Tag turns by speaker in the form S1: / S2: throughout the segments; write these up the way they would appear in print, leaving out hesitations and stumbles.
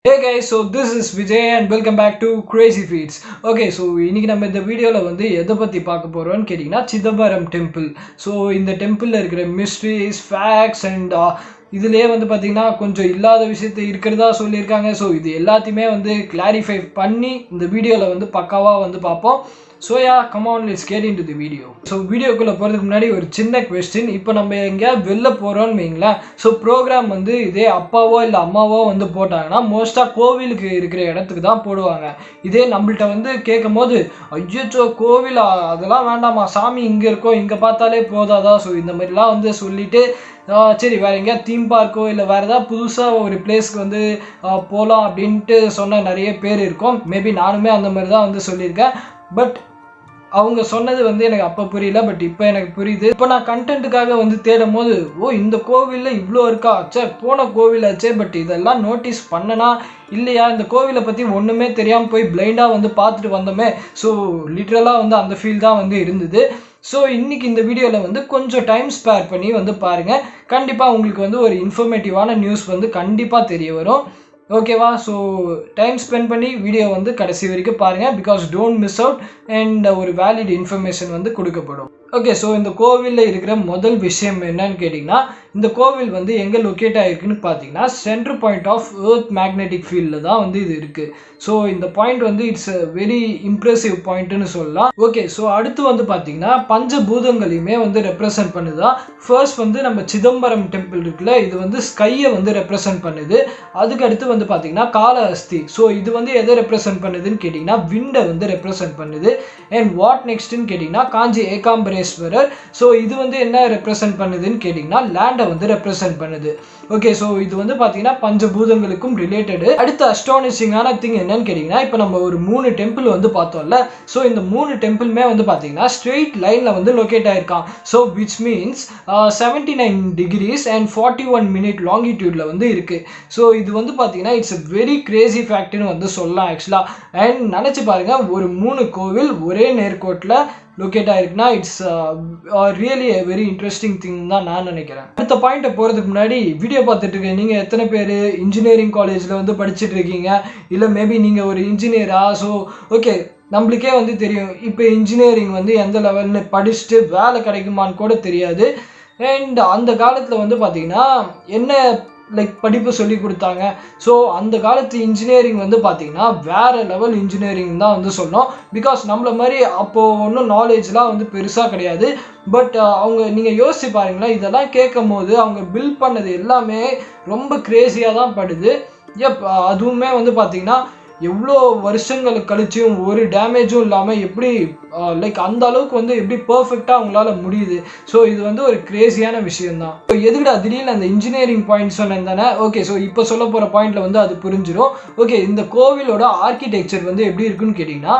S1: Hey guys, so this is Vijay and welcome back to Crazy Feeds. Okay, so இன்னைக்கு நம்ம இந்த வீடியோல வந்து எதை பத்தி பார்க்க போறோம்னு கேட்டிங்கன்னா சிதம்பரம் டெம்பிள். ஸோ இந்த டெம்பிளில் இருக்கிற மிஸ்ட்ரிஸ், ஃபேக்ட்ஸ் அண்ட் இதுலேயே வந்து பார்த்தீங்கன்னா கொஞ்சம் இல்லாத விஷயத்தை இருக்கிறதா சொல்லியிருக்காங்க. ஸோ இது எல்லாத்தையுமே வந்து கிளாரிஃபை பண்ணி இந்த வீடியோவில் வந்து பக்காவாக வந்து பார்ப்போம். So come on, let's get into the video. So வீடியோக்குள்ளே போகிறதுக்கு முன்னாடி ஒரு சின்ன கொஸ்டின். இப்போ நம்ம எங்கேயாவது வெளில போகிறோன்னு வைங்களேன். ஸோ ப்ரோக்ராம் வந்து இதே அப்பாவோ இல்லை அம்மாவோ வந்து போட்டாங்கன்னா மோஸ்ட்டாக கோவிலுக்கு இருக்கிற இடத்துக்கு தான் போடுவாங்க. இதே நம்மள்கிட்ட வந்து கேட்கும் போது ஐயோ கோவில் அதெல்லாம் வேண்டாமா, சாமி இங்கே இருக்கோ, இங்கே பார்த்தாலே போதாதா, ஸோ இந்த மாதிரிலாம் வந்து சொல்லிட்டு சரி வேறு எங்கேயா தீம் பார்க்கோ இல்லை வேறு ஏதாவது புதுசாக ஒரு பிளேஸ்க்கு வந்து போகலாம் அப்படின்ட்டு சொன்ன நிறைய பேர் இருக்கும். மேபி நானுமே அந்த மாதிரி தான் வந்து சொல்லியிருக்கேன். பட் அவங்க சொன்னது வந்து எனக்கு அப்போ புரியல, பட் இப்போ எனக்கு புரியுது. இப்போ நான் கண்டென்ட்டுக்காக வந்து தேடும் போது இந்த கோவிலில் இவ்வளோ இருக்கா, போன கோவிலாச்சே, பட் இதெல்லாம் நோட்டீஸ் பண்ணனா இல்லையா, இந்த கோவிலை பற்றி ஒன்றுமே தெரியாமல் போய் பிளைண்டாக வந்து பார்த்துட்டு வந்தோமே. ஸோ லிட்ரலாக வந்து அந்த ஃபீல் தான் வந்து இருந்தது. ஸோ இன்றைக்கி இந்த வீடியோவில் வந்து கொஞ்சம் டைம் ஸ்பேர் பண்ணி வந்து பாருங்கள். கண்டிப்பாக உங்களுக்கு வந்து ஒரு இன்ஃபர்மேட்டிவான நியூஸ் வந்து கண்டிப்பாக தெரிய வரும். ஓகேவா? ஸோ டைம் ஸ்பெண்ட் பண்ணி வீடியோ வந்து கடைசி வரைக்கும் பாருங்கள். Because don't miss out and ஒரு வேலிட் இன்ஃபர்மேஷன் வந்து கொடுக்கப்படும். ஓகே, ஸோ இந்த கோவிலில் இருக்கிற முதல் விஷயம் என்னன்னு கேட்டிங்கன்னா, இந்த கோவில் வந்து எங்கே லொக்கேட் ஆகிருக்குன்னு பார்த்தீங்கன்னா centre point of earth magnetic ஃபீல்டில் தான் வந்து இது இருக்குது. ஸோ இந்த பாயிண்ட் வந்து இட்ஸ் அ வெரி இம்ப்ரெசிவ் பாயிண்ட்டுன்னு சொல்லலாம். ஓகே, ஸோ அடுத்து வந்து பார்த்தீங்கன்னா பஞ்சபூதங்களையுமே வந்து ரெப்ரசன்ட் பண்ணுதா. ஃபர்ஸ்ட் வந்து நம்ம சிதம்பரம் டெம்பிள் இருக்குல்ல, இது வந்து ஸ்கையை வந்து ரெப்ரசன்ட் பண்ணுது. அதுக்கு அடுத்து வந்து பார்த்தீங்கன்னா காலஹஸ்தி. ஸோ இது வந்து எதை ரெப்ரசன்ட் பண்ணுதுன்னு கேட்டிங்கன்னா விண்டை வந்து ரெப்ரசன்ட் பண்ணுது. அண்ட் வாட் நெக்ஸ்ட்னு கேட்டிங்கன்னா காஞ்சி ஏகாம்பரேஸ்வரர். ஸோ இது வந்து என்ன ரெப்ரசன்ட் பண்ணுதுன்னு கேட்டிங்கன்னா லேண்டை வந்து ரெப்ரசன்ட் பண்ணுது. ஓகே, ஸோ இது வந்து பார்த்தீங்கன்னா பஞ்சபூதங்களுக்கும் ரிலேட்டடு. அடுத்த அஸ்டானிஷிங்கான திங் என்னன்னு கேட்டிங்கன்னா, இப்போ நம்ம ஒரு 3 டெம்பிள் வந்து பார்த்தோம்ல. ஸோ இந்த 3 டெம்பிளுமே வந்து பார்த்தீங்கன்னா ஸ்ட்ரெயிட் லைனில் வந்து லொக்கேட் ஆகிருக்கான். So which means 79 degrees and 41 minute லாங்கிடியூடில் வந்து இருக்குது. ஸோ இது வந்து பார்த்தீங்கன்னா இட்ஸ் அ வெரி கிரேசி ஃபேக்ட்னு வந்து சொல்லலாம் ஆக்சுவலாக. அண்ட் நினச்சி பாருங்கள், ஒரு 3 கோவில் ஒரே நேர்கோட்டில் லொக்கேட் ஆகிருக்குன்னா it's really a very interesting thing தான் நான் நினைக்கிறேன். அடுத்த பாயிண்ட்டை போகிறதுக்கு முன்னாடி வீடியோ பார்த்துட்டு இருக்கேன் நீங்கள் எத்தனை பேர் இன்ஜினியரிங் காலேஜில் வந்து படிச்சுட்டு இருக்கீங்க, இல்லை மேபி நீங்கள் ஒரு இன்ஜினியரா? ஸோ ஓகே, நம்மளுக்கே வந்து தெரியும் இப்போ இன்ஜினியரிங் வந்து எந்த லெவல்னு படிச்சுட்டு வேலை கிடைக்குமான்னு கூட தெரியாது. அண்ட் அந்த காலத்தில் வந்து பார்த்திங்கன்னா என்ன படிப்பு சொல்லி கொடுத்தாங்க. ஸோ அந்த காலத்து இன்ஜினியரிங் வந்து பார்த்திங்கன்னா வேறு லெவல் இன்ஜினியரிங் தான் வந்து சொன்னோம். பிகாஸ் நம்மள மாதிரி அப்போது ஒன்றும் நாலேஜ்லாம் வந்து பெருசாக கிடையாது. பட் அவங்க நீங்கள் யோசிச்சு பாருங்களேன், இதெல்லாம் கேட்கும் போது அவங்க பில்ட் பண்ணது எல்லாமே ரொம்ப கிரேசியாக தான் படுது. அதுவுமே வந்து பார்த்திங்கன்னா எவ்வளோ வருஷங்களுக்கு கழிச்சும் ஒரு டேமேஜும் இல்லாமல் எப்படி அந்த அளவுக்கு வந்து எப்படி பர்ஃபெக்டாக அவங்களால முடியுது. ஸோ இது வந்து ஒரு கிரேசியான விஷயம்தான். ஸோ எதுக்கிட்ட திடீர்னு அந்த இன்ஜினியரிங் பாயிண்ட் சொன்னேன் தானே. ஓகே, ஸோ இப்போ சொல்ல போகிற பாயிண்ட்டில் வந்து அது புரிஞ்சிடும். ஓகே, இந்த கோவிலோட ஆர்கிடெக்சர் வந்து எப்படி இருக்குன்னு கேட்டிங்கன்னா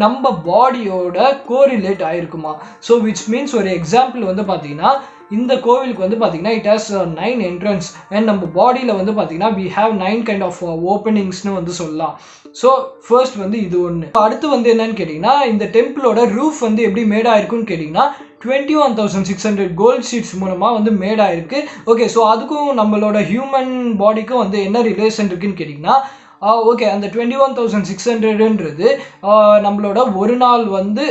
S1: நம்ம பாடியோட கோரிலேட் ஆகிருக்குமா. ஸோ விச் மீன்ஸ் ஒரு எக்ஸாம்பிள் வந்து பார்த்தீங்கன்னா இந்த கோவிலுக்கு வந்து பார்த்தீங்கன்னா இட் ஹாஸ் 9 என்ட்ரன்ஸ் அண்ட் நம்ம பாடியில் வந்து பார்த்தீங்கன்னா we have 9 kind of ஓப்பனிங்ஸ்னு வந்து சொல்லலாம். ஸோ ஃபர்ஸ்ட் வந்து இது ஒன்று. அடுத்து வந்து என்னன்னு கேட்டிங்கன்னா இந்த டெம்பிளோட ரூஃப் வந்து எப்படி மேட் ஆயிருக்குன்னு கேட்டிங்கன்னா 21,600 கோல்ட் ஷீட்ஸ் மூலமாக வந்து மேட் ஆயிருக்கு. ஓகே, ஸோ அதுக்கும் நம்மளோட ஹியூமன் பாடிக்கும் வந்து என்ன ரிலேஷன் இருக்குன்னு கேட்டிங்கன்னா ஓகே, அந்த 21,600ன்றது நம்மளோட ஒரு நாள் வந்து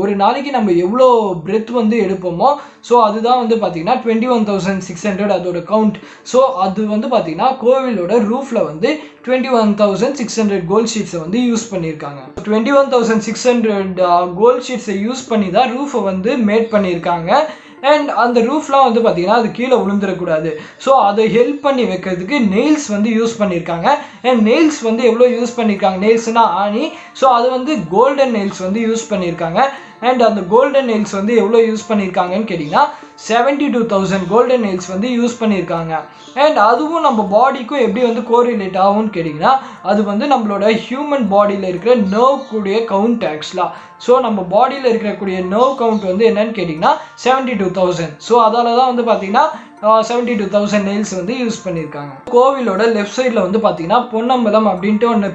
S1: ஒரு நாளைக்கு நம்ம எவ்வளோ பிரெத் வந்து எடுப்போமோ ஸோ அதுதான் வந்து பார்த்திங்கன்னா 21,600 அதோட கவுண்ட். ஸோ அது வந்து பார்த்திங்கன்னா கோவிலோட ரூஃபில் வந்து 21,600 கோல்ட் ஷீட்ஸை வந்து யூஸ் பண்ணியிருக்காங்க. 21,600 கோல்ட் ஷீட்ஸை யூஸ் பண்ணி தான் ரூஃபை வந்து மேட் பண்ணியிருக்காங்க. அண்ட் அந்த ரூஃப்லாம் வந்து பார்த்தீங்கன்னா அது கீழே விழுந்துடக்கூடாது. ஸோ அதை ஹெல்ப் பண்ணி வைக்கிறதுக்கு நெயில்ஸ் வந்து யூஸ் பண்ணியிருக்காங்க. அண்ட் நெயில்ஸ் வந்து எவ்வளோ யூஸ் பண்ணியிருக்காங்க, நெயில்ஸ்னால் ஆணி. ஸோ அது வந்து கோல்டன் நெயில்ஸ் வந்து யூஸ் பண்ணியிருக்காங்க. அண்ட் அந்த கோல்டன் நெயில்ஸ் வந்து எவ்வளோ யூஸ் பண்ணியிருக்காங்கன்னு கேட்டிங்கன்னா 72,000 கோல்டன் நெயில்ஸ் வந்து யூஸ் பண்ணியிருக்காங்க. அண்ட் அதுவும் நம்ம பாடிக்கும் எப்படி வந்து கோரிலேட் ஆகும்னு கேட்டிங்கன்னா அது வந்து நம்மளோட ஹியூமன் பாடியில் இருக்கிற நர்வ் கூடிய கவுண்ட் ஆக்சுவலாக. ஸோ நம்ம பாடியில் இருக்கக்கூடிய நர்வ் கவுண்ட் வந்து என்னன்னு கேட்டிங்கன்னா 72,000. ஸோ அதால் தான் வந்து பார்த்திங்கன்னா 72,000 நெயில்ஸ் வந்து யூஸ் பண்ணியிருக்காங்க. கோவிலோட லெஃப்ட் சைடில் வந்து பார்த்தீங்கன்னா பொன்னம்பலம் அப்படின்ட்டு ஒன்று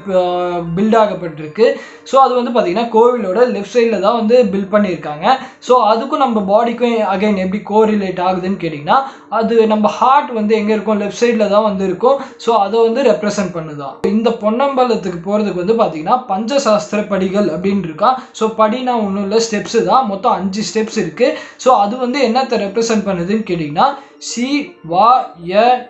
S1: பில்ட் ஆகப்பட்டிருக்கு. ஸோ அது வந்து பார்த்தீங்கன்னா கோவிலோட லெஃப்ட் சைடில் தான் வந்து பில்ட் பண்ணியிருக்காங்க. ஸோ அதுக்கும் நம்ம பாடிக்கும் அகைன் எப்படி கோரிலேட் ஆகுதுன்னு கேட்டிங்கன்னா, அது நம்ம ஹார்ட் வந்து எங்கே இருக்கும், லெஃப்ட் சைடில் தான் வந்து இருக்கும். ஸோ அதை வந்து ரெப்ரசன்ட் பண்ணுதான். இந்த பொன்னம்பலத்துக்கு போகிறதுக்கு வந்து பார்த்தீங்கன்னா பஞ்சசாஸ்திர படிகள் அப்படின்னு இருக்கா. ஸோ படினா ஒன்றும் இல்லை, ஸ்டெப்ஸு தான். மொத்தம் 5 ஸ்டெப்ஸ் இருக்குது. ஸோ அது வந்து என்னத்தை ரெப்ரசன்ட் பண்ணுதுன்னு கேட்டிங்கன்னா சிவாயனமா.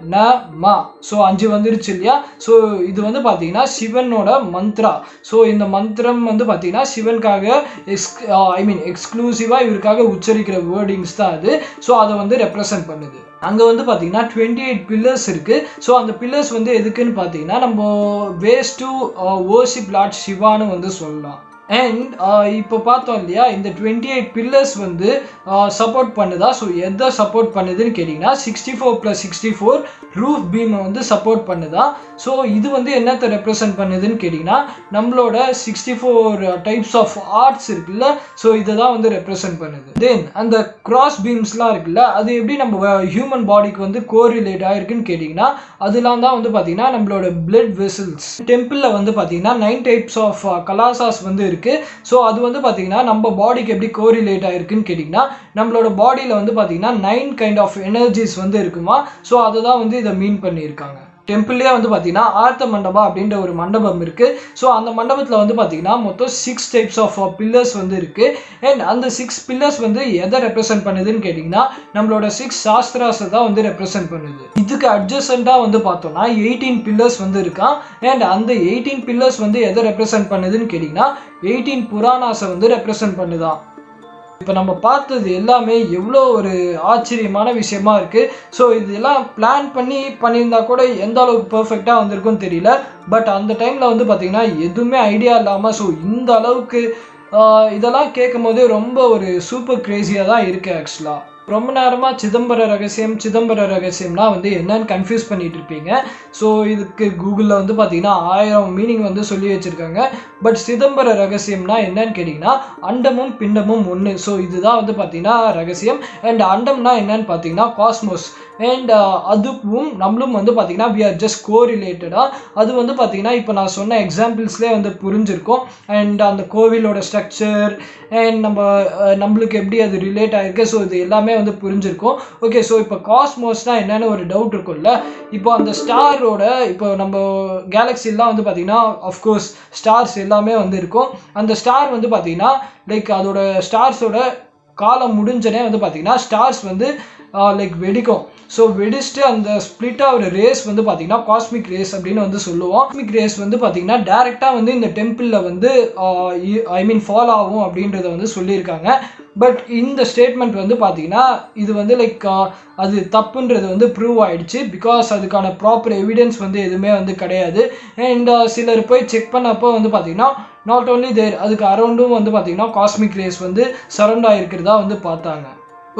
S1: ஸோ 5 வந்துருச்சு இல்லையா. ஸோ இது வந்து பார்த்தீங்கன்னா சிவனோட மந்த்ரா. ஸோ இந்த மந்திரம் வந்து பார்த்தீங்கன்னா சிவனுக்காக எக்ஸ்க்ளூசிவாக இவருக்காக உச்சரிக்கிற வேர்டிங்ஸ் தான் அது. ஸோ அதை வந்து ரெப்ரசன்ட் பண்ணுது. அங்கே வந்து பார்த்தீங்கன்னா 28 பில்லர்ஸ் இருக்குது. ஸோ அந்த பில்லர்ஸ் வந்து எதுக்குன்னு பார்த்தீங்கன்னா நம்ம வேஸ் டு வர்ஷிப் லார்ட் சிவான்னு வந்து சொல்லலாம். அண்ட் இப்போ பார்த்தோம் இல்லையா, இந்த 28 பில்லர்ஸ் வந்து சப்போர்ட் பண்ணுதா. ஸோ எதை சப்போர்ட் பண்ணுதுன்னு கேட்டிங்கன்னா 64+64 ரூஃப் பீமை வந்து சப்போர்ட் பண்ணுதா. ஸோ இது வந்து என்னத்தை ரெப்ரசன்ட் பண்ணுதுன்னு கேட்டிங்கன்னா நம்மளோட 64 டைப்ஸ் ஆஃப் ஆர்ட்ஸ் இருக்குல்ல. ஸோ இதை தான் வந்து ரெப்ரசன்ட் பண்ணுது. தென் அந்த கிராஸ் பீம்ஸ்லாம் இருக்குல்ல, அது எப்படி நம்ம ஹியூமன் பாடிக்கு வந்து கோரிலேட் ஆகிருக்குன்னு கேட்டிங்கன்னா அதெல்லாம் தான் வந்து பார்த்தீங்கன்னா நம்மளோட பிளட் வெசல்ஸ். டெம்பிளில் வந்து பார்த்தீங்கன்னா 9 டைப்ஸ் ஆஃப் கலாசாஸ் வந்து இருக்குது. ஸோ அது வந்து பார்த்தீங்கன்னா நம்ம பாடிக்கு எப்படி கோரிலேட் ஆகிருக்குன்னு கேட்டிங்கன்னா நம்மளோட பாடியில் வந்து பார்த்தீங்கன்னா 9 கைண்ட் ஆஃப் எனர்ஜிஸ் வந்து இருக்குமா. ஸோ அதை தான் வந்து இதை மீன் பண்ணியிருக்காங்க. டெம்பிள்லேயே வந்து பார்த்தீங்கன்னா ஆர்த்த மண்டபா அப்படின்ற ஒரு மண்டபம் இருக்குது. ஸோ அந்த மண்டபத்தில் வந்து பார்த்தீங்கன்னா மொத்தம் 6 டைப்ஸ் ஆஃப் பில்லர்ஸ் வந்து இருக்குது. அண்ட் அந்த 6 பில்லர்ஸ் வந்து எதை ரெப்ரசென்ட் பண்ணுதுன்னு கேட்டிங்கன்னா நம்மளோட 6 சாஸ்திராஸை தான் வந்து ரெப்ரசென்ட் பண்ணுது. இதுக்கு அட்ஜசண்டாக வந்து பார்த்தோம்னா 18 பில்லர்ஸ் வந்து இருக்கான். அண்ட் அந்த 18 பில்லர்ஸ் வந்து எதை ரெப்ரசென்ட் பண்ணுதுன்னு கேட்டிங்கன்னா 18 புராணாஸை வந்து ரெப்ரசென்ட் பண்ணுதான். இப்போ நம்ம பார்த்தது எல்லாமே எவ்வளோ ஒரு ஆச்சரியமான விஷயமா இருக்குது. ஸோ இதெல்லாம் பிளான் பண்ணியிருந்தா கூட எந்த அளவுக்கு பர்ஃபெக்டாக வந்திருக்குன்னு தெரியல. பட் அந்த டைமில் வந்து பார்த்திங்கன்னா எதுவுமே ஐடியா இல்லாமல் ஸோ இந்த அளவுக்கு இதெல்லாம் கேட்கும் போதே ரொம்ப ஒரு சூப்பர் கிரேசியாக தான் இருக்குது. ஆக்சுவலாக ரொம்ப நேரமாக சிதம்பர ரகசியம்னா வந்து என்னன்னு கன்ஃபியூஸ் பண்ணிட்டு இருப்பீங்க. ஸோ இதுக்கு கூகுளில் வந்து பார்த்தீங்கன்னா 1000 மீனிங் வந்து சொல்லி வச்சுருக்காங்க. பட் சிதம்பர ரகசியம்னா என்னன்னு கேட்டிங்கன்னா அண்டமும் பிண்டமும் ஒன்று. ஸோ இதுதான் வந்து பார்த்தீங்கன்னா ரகசியம். அண்ட் அண்டம்னா என்னன்னு பார்த்தீங்கன்னா காஸ்மோஸ். அண்ட் அதுவும் நம்மளும் வந்து பார்த்தீங்கன்னா வி ஆர் ஜஸ்ட் கோரிலேட்டடாக. அது வந்து பார்த்தீங்கன்னா இப்போ நான் சொன்ன எக்ஸாம்பிள்ஸ்லேயே வந்து புரிஞ்சிருக்கும். அண்ட் அந்த கோவிலோட ஸ்ட்ரக்சர் அண்ட் நம்மளுக்கு எப்படி அது ரிலேட் ஆகிருக்கு. ஸோ இது எல்லாமே வந்து புரிஞ்சிருக்கும். ஓகே, ஸோ இப்போ காஸ்மோஸ்னால் என்னென்னு ஒரு டவுட் இருக்கும்ல. இப்போ அந்த ஸ்டாரோட இப்போ நம்ம கேலக்ஸிலாம் வந்து பார்த்தீங்கன்னா அஃப்கோர்ஸ் ஸ்டார்ஸ் எல்லாமே வந்து இருக்கும். அந்த ஸ்டார் வந்து பார்த்தீங்கன்னா லைக் அதோட ஸ்டார்ஸோட காலம் முடிஞ்சனே வந்து பார்த்தீங்கன்னா ஸ்டார்ஸ் வந்து லைக் வெடிக்கும். ஸோ வெடிச்சுட்டு அந்த ஸ்பிளிட்டாக ஒரு ரேஸ் வந்து பார்த்தீங்கன்னா காஸ்மிக் ரேஸ் அப்படின்னு வந்து சொல்லுவோம். காஸ்மிக் ரேஸ் வந்து பார்த்தீங்கன்னா டேரெக்டாக வந்து இந்த டெம்பிளில் வந்து ஃபாலோ ஆகும் அப்படின்றத வந்து சொல்லியிருக்காங்க. பட் இந்த ஸ்டேட்மெண்ட் வந்து பார்த்தீங்கன்னா இது வந்து லைக் அது தப்புன்றது வந்து ப்ரூவ் ஆகிடுச்சு. பிகாஸ் அதுக்கான ப்ராப்பர் எவிடன்ஸ் வந்து எதுவுமே வந்து கிடையாது. அண்ட் சிலர் போய் செக் பண்ணப்போ வந்து பார்த்தீங்கன்னா நாட் ஓன்லி தேர் அதுக்கு அரௌண்டும் வந்து பார்த்தீங்கன்னா காஸ்மிக் ரேஸ் வந்து சரௌண்ட் ஆகிருக்கிறதா வந்து பார்த்தாங்க.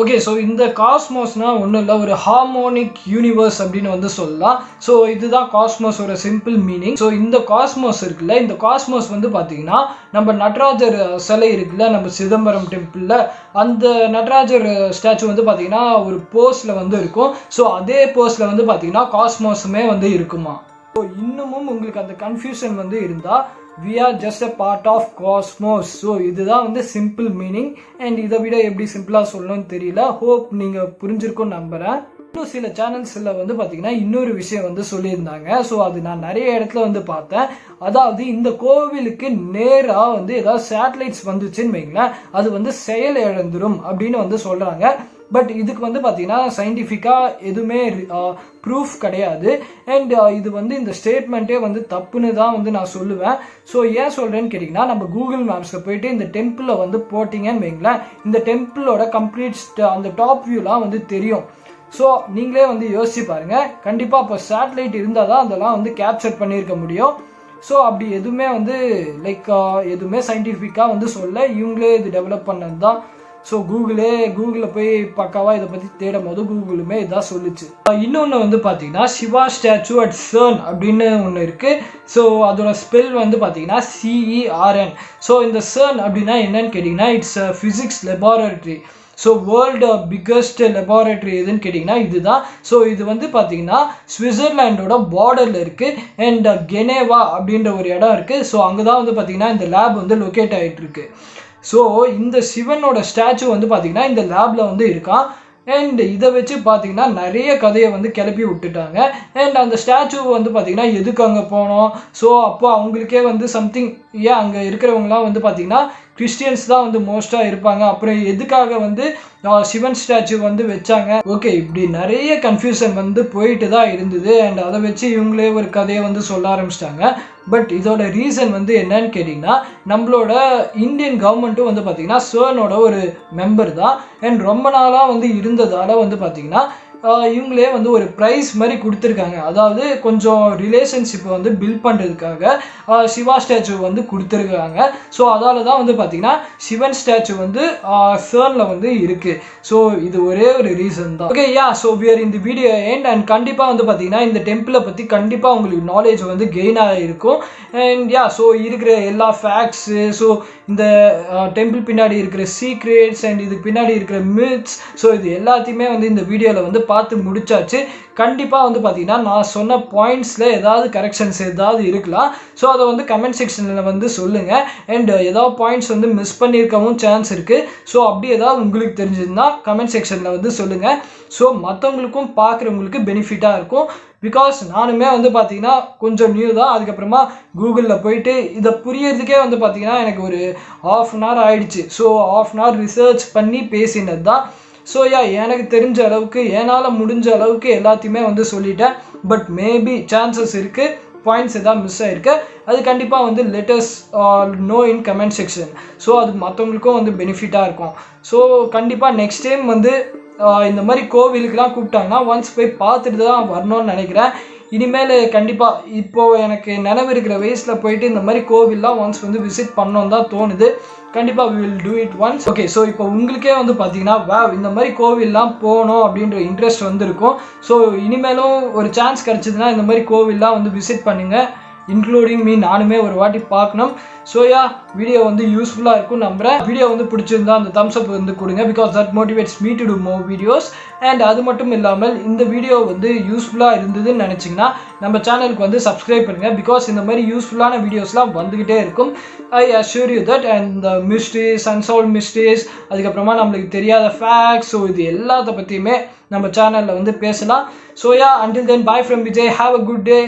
S1: ஓகே, ஸோ இந்த காஸ்மோஸ்னால் ஒன்றும் இல்லை, ஒரு ஹார்மோனிக் யூனிவர்ஸ் அப்படின்னு வந்து சொல்லலாம். ஸோ இதுதான் காஸ்மோஸோட சிம்பிள் மீனிங். ஸோ இந்த காஸ்மோஸ் இருக்குல்ல, இந்த காஸ்மோஸ் வந்து பார்த்தீங்கன்னா நம்ம நடராஜர் சிலை இருக்குல்ல நம்ம சிதம்பரம் டெம்பிளில், அந்த நடராஜர் ஸ்டாச்சு வந்து பார்த்தீங்கன்னா ஒரு போஸில் வந்து இருக்கும். ஸோ அதே போஸில் வந்து பார்த்தீங்கன்னா காஸ்மோஸுமே வந்து இருக்குமா. ஸோ இன்னமும் உங்களுக்கு அந்த கன்ஃபியூஷன் வந்து இருந்தால் we are just a part of cosmos. So இதுதான் வந்து சிம்பிள் மீனிங். அண்ட் இதை விட எப்படி சிம்பிளாக சொல்லணும்னு தெரியல. ஹோப் நீங்கள் புரிஞ்சிருக்கும்னு நம்புகிறேன். இன்னும் சில சேனல்ஸில் வந்து பார்த்தீங்கன்னா இன்னொரு விஷயம் வந்து சொல்லியிருந்தாங்க. ஸோ அது நான் நிறைய இடத்துல வந்து பார்த்தேன். அதாவது இந்த கோவிலுக்கு நேராக வந்து ஏதாவது சேட்டலைட்ஸ் வந்துச்சுன்னு வைங்களேன், அது வந்து செயல் இழந்துடும் அப்படின்னு வந்து சொல்கிறாங்க. பட் இதுக்கு வந்து பார்த்தீங்கன்னா சயின்டிஃபிக்காக எதுவுமே ப்ரூஃப் கிடையாது. அண்ட் இது வந்து இந்த ஸ்டேட்மெண்ட்டே வந்து தப்புன்னு தான் வந்து நான் சொல்லுவேன். ஸோ ஏன் சொல்கிறேன்னு கேட்டிங்கன்னா நம்ம கூகுள் மேப்ஸில் போயிட்டு இந்த டெம்பிளில் வந்து போட்டிங்கன்னு வைங்களேன், இந்த டெம்பிளோட கம்ப்ளீட் அந்த டாப் வியூலாம் வந்து தெரியும். ஸோ நீங்களே வந்து யோசிச்சு பாருங்கள். கண்டிப்பாக இப்போ சேட்டலைட் இருந்தால் தான் அதெல்லாம் வந்து கேப்சர் பண்ணியிருக்க முடியும். ஸோ அப்படி எதுவுமே வந்து லைக் எதுவுமே சயின்டிஃபிக்காக வந்து சொல்ல, இவங்களே இது டெவலப் பண்ணது தான். ஸோ கூகுளில் போய் பக்காவாக இதை பற்றி தேடும் போது கூகுளுமே இதான் சொல்லிச்சு. இன்னொன்று வந்து பார்த்தீங்கன்னா சிவா ஸ்டாச்சு அட் CERN அப்படின்னு ஒன்று இருக்குது. ஸோ அதோட ஸ்பெல் வந்து பார்த்தீங்கன்னா CERN. ஸோ இந்த CERN அப்படின்னா என்னன்னு கேட்டிங்கன்னா it's physics laboratory. So world biggest laboratory எதுன்னு கேட்டிங்கன்னா இதுதான். ஸோ இது வந்து பார்த்தீங்கன்னா சுவிட்சர்லாண்டோட பார்டரில் இருக்குது அண்ட் கெனேவா அப்படின்ற ஒரு இடம் இருக்குது. ஸோ அங்கே தான் வந்து பார்த்தீங்கன்னா இந்த லேப் வந்து லொக்கேட் ஆகிட்டு இருக்கு. ஸோ இந்த சிவனோட ஸ்டாச்சு வந்து பார்த்தீங்கன்னா இந்த லேபில் வந்து இருக்கான். அண்ட் இதை வச்சு பார்த்தீங்கன்னா நிறைய கதையை வந்து கிளப்பி விட்டுட்டாங்க. அண்ட் அந்த ஸ்டாச்சு வந்து பார்த்தீங்கன்னா எதுக்கு அங்கே போனோம், ஸோ அப்போ அவங்களுக்கே வந்து சம்திங் ஏன் அங்கே இருக்கிறவங்களாம் வந்து பார்த்தீங்கன்னா கிறிஸ்டியன்ஸ் தான் வந்து மோஸ்ட்டாக இருப்பாங்க, அப்புறம் எதுக்காக வந்து சிவன் ஸ்டாச்சு வந்து வச்சாங்க. ஓகே, இப்படி நிறைய கன்ஃபியூஷன் வந்து போயிட்டு தான் இருந்தது. அண்ட் அதை வச்சு இவங்களே ஒரு கதையை வந்து சொல்ல ஆரம்பிச்சிட்டாங்க. பட் இதோட ரீசன் வந்து என்னன்னு கேட்டிங்கன்னா நம்மளோட இந்தியன் கவர்மெண்ட்டும் வந்து பார்த்திங்கன்னா சிவனோட ஒரு மெம்பர் தான். அண்ட் ரொம்ப நாளாக வந்து இருந்ததால் வந்து பார்த்திங்கன்னா இவங்களே வந்து ஒரு ப்ரைஸ் மாதிரி கொடுத்துருக்காங்க. அதாவது கொஞ்சம் ரிலேஷன்ஷிப்பை வந்து பில்ட் பண்ணுறதுக்காக சிவா ஸ்டாச்சு வந்து கொடுத்துருக்காங்க. ஸோ அதால் தான் வந்து பார்த்திங்கன்னா சிவன் ஸ்டாச்சு வந்து சர்னில் வந்து இருக்குது. ஸோ இது ஒரே ஒரு ரீசன் தான். ஓகே, ஸோ வி ஆர் இந்த வீடியோ எண்ட். அண்ட் கண்டிப்பாக வந்து பார்த்திங்கன்னா இந்த டெம்பிளை பற்றி கண்டிப்பாக உங்களுக்கு நாலேஜ் வந்து கெயின் ஆகிருக்கும். அண்ட் ஸோ இருக்கிற எல்லா ஃபேக்ட்ஸு, ஸோ இந்த டெம்பிள் பின்னாடி இருக்கிற சீக்ரெட்ஸ் அண்ட் இதுக்கு பின்னாடி இருக்கிற மித்ஸ், ஸோ இது எல்லாத்தையுமே வந்து இந்த வீடியோவில் வந்து பார்த்து முடிச்சாச்சு. கண்டிப்பாக வந்து பார்த்தீங்கன்னா நான் சொன்ன பாயிண்ட்ஸில் ஏதாவது கரெக்ஷன்ஸ் ஏதாவது இருக்கலாம். ஸோ அதை வந்து கமெண்ட் செக்ஷனில் வந்து சொல்லுங்கள். அண்ட் ஏதாவது பாயிண்ட்ஸ் வந்து மிஸ் பண்ணியிருக்கவும் சான்ஸ் இருக்குது. ஸோ அப்படி ஏதாவது உங்களுக்கு தெரிஞ்சதுன்னா கமெண்ட் செக்ஷனில் வந்து சொல்லுங்கள். ஸோ மற்றவங்களுக்கும் பார்க்குறவங்களுக்கு பெனிஃபிட்டாக இருக்கும். பிகாஸ் நானுமே வந்து பார்த்தீங்கன்னா கொஞ்சம் நியூ தான். அதுக்கப்புறமா கூகுளில் போயிட்டு இதை புரியறதுக்கே வந்து பார்த்தீங்கன்னா எனக்கு ஒரு ½ an hour ஆயிடுச்சு. ஸோ ½ an hour ரிசர்ச் பண்ணி பேசினது தான். ஸோ எனக்கு தெரிஞ்ச அளவுக்கு என்னால் முடிஞ்ச அளவுக்கு எல்லாத்தையுமே வந்து சொல்லிட்டேன். பட் மேபி சான்சஸ் இருக்குது பாயிண்ட்ஸ் எதாவது மிஸ் ஆகிருக்கு. அது கண்டிப்பாக வந்து let us know in comment section. So அது மற்றவங்களுக்கும் வந்து பெனிஃபிட்டாக இருக்கும். ஸோ கண்டிப்பாக நெக்ஸ்ட் டைம் வந்து இந்த மாதிரி கோவிலுக்கெலாம் கூப்பிட்டாங்கன்னா ஒன்ஸ் போய் பார்த்துட்டு தான் வரணும்னு நினைக்கிறேன். இனிமேல் கண்டிப்பாக இப்போது எனக்கு நினைவு இருக்கிற வயசில் போயிட்டு இந்த மாதிரி கோவில்லாம் ஒன்ஸ் வந்து விசிட் பண்ணோன்னு தான் தோணுது. கண்டிப்பாக we will do it once. Okay, so இப்போ உங்களுக்கே வந்து பார்த்தீங்கன்னா இந்த மாதிரி கோவில்லாம் போகணும் அப்படின்ற இன்ட்ரெஸ்ட் வந்துருக்கும். ஸோ இனிமேலும் ஒரு சான்ஸ் கிடச்சிதுன்னா இந்த மாதிரி கோவில்லாம் வந்து விசிட் பண்ணுங்கள், இன்க்ளூடிங் மீ. நானுமே ஒரு வாட்டி பார்க்கணும். ஸோ வீடியோ வந்து யூஸ்ஃபுல்லாக இருக்கும் நம்புகிறேன். வீடியோ வந்து பிடிச்சிருந்தா அந்த தம்ஸ் அப் வந்து கொடுங்க, because that motivates me to do more videos. And அது மட்டும் இல்லாமல் இந்த வீடியோ வந்து யூஸ்ஃபுல்லாக இருந்ததுன்னு நினச்சிங்கன்னா நம்ம சேனலுக்கு வந்து சப்ஸ்கிரைப் பண்ணுங்கள், பிகாஸ் இந்த மாதிரி யூஸ்ஃபுல்லான வீடியோஸ்லாம் வந்துக்கிட்டே இருக்கும். ஐ அஷ்யூர் யூ தட். அண்ட் இந்த மிஸ்ட்ரீஸ், அன்சால்வ் மிஸ்ட்ரீஸ், அதுக்கப்புறமா நம்மளுக்கு தெரியாத ஃபேக்ட்ஸ், ஸோ இது எல்லாத்த பற்றியுமே நம்ம சேனலில் வந்து பேசலாம். So until then, bye from Vijay. Have a good day.